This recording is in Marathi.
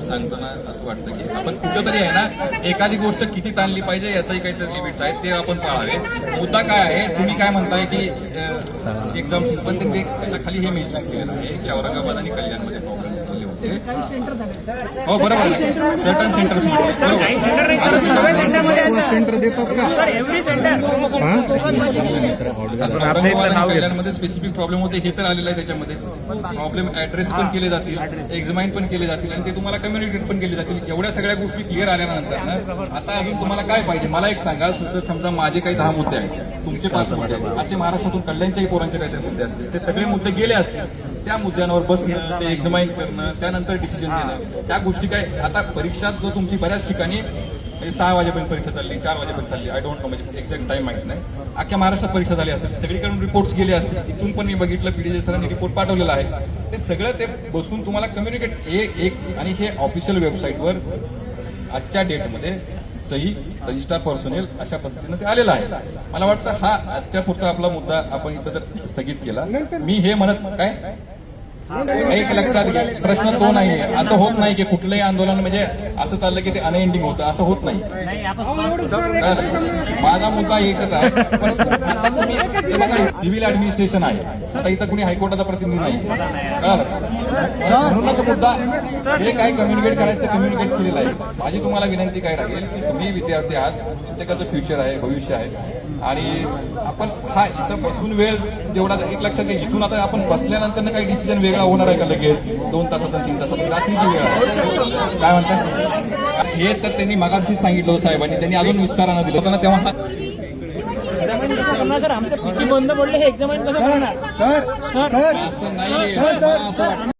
सांगताना असं वाटतं की आपण कुठंतरी आहे ना एखादी गोष्ट किती ताणली पाहिजे याचंही काहीतरी लिमिट्स आहेत ते आपण पाहावे. मुद्दा काय आहे, तुम्ही काय म्हणताय की एकदम पण ते त्याच्या खाली हे मेन्शन केलेलं आहे की औरंगाबाद आणि कल्याणमध्ये प्रॉब्लेम झाले होते. हो बरोबर आहे, सर्टन सेंटर्स सेंटर देतात का? कल्याणमध्ये स्पेसिफिक प्रॉब्लेम होते हे तर आलेलं आहे. त्याच्यामध्ये प्रॉब्लेम ऍड्रेस पण केले जातील, एक्झामाइन पण केले जातील आणि ते तुम्हाला कम्युनिकेट पण केले जातील. एवढ्या सगळ्या गोष्टी क्लिअर आल्यानंतर ना आता अजून तुम्हाला काय पाहिजे मला एक सांगा. समजा माझे काही 10 मुद्दे आहेत, तुमचे 5 मुद्दे आहेत, असे महाराष्ट्रातून कल्याणच्याही पोरांचे काहीतरी मुद्दे असतील, ते सगळे मुद्दे गेले असतील. त्या मुद्द्यांवर बसणं, ते एक्झामाइन करणं, त्यानंतर डिसिजन देणं, त्या गोष्टी काय आता परीक्षा जो तुमची बऱ्याच ठिकाणी 6 वाजेपर्यंत परीक्षा चालली, 4 वाजेपर्यंत चालली, आय डोंट नो म्हणजे एक्झॅक्ट टाइम माहित नाही. अख्ख्या महाराष्ट्रात परीक्षा झाली असेल, सगळीकडून रिपोर्ट्स गेले असतील. इथून पण मी बघितलं पीडीजे सरांनी रिपोर्ट पाठवलेला आहे. ते सगळं ते बसून तुम्हाला कम्युनिकेट एक आणि हे ऑफिशियल वेबसाईटवर आजच्या डेटमध्ये सही रजिस्ट्रार पर्सोनेल अशा पद्धतीनं ते आलेलं आहे. मला वाटतं हा आजच्या पुरता आपला मुद्दा आपण इथं जर स्थगित केला. मी हे म्हणत काय एक लक्षात घ्या, प्रश्न तो नाहीये. असं होत नाही की कुठलंही आंदोलन म्हणजे असं चाललं की ते अनएंडिंग होतं, असं होत नाही. माझा मुद्दा एकच आहे, परंतु आता तुम्ही बघा सिव्हिल ऍडमिनिस्ट्रेशन आहे, आता इथं कुणी हायकोर्टाचा प्रतिनिधी नाही, कळलं? म्हणूनच मुद्दा हे काय कम्युनिकेट करायचं ते कम्युनिकेट केलेलं आहे. माझी तुम्हाला विनंती काय राहील की तुम्ही विद्यार्थी आहात, प्रत्येकाचं फ्युचर आहे, भविष्य आहे आणि आपण हा इथं बसून वेळ जेवढा एक लक्षात घ्या. इथून आता आपण बसल्यानंतर काही डिसिजन वेगळा होणार आहे का लगेच 2 तासात 3 तासात रात्रीची वेळ आहे. काय म्हणतात हे तर त्यांनी मगाशीच सांगितलं साहेबांनी, त्यांनी अजून विस्तारानं दिलं होतं ना तेव्हा. सर आमचं पीसी बंद पडलं, हे एक्झामाइन कसं करणार? असं नाही, असं वाटतं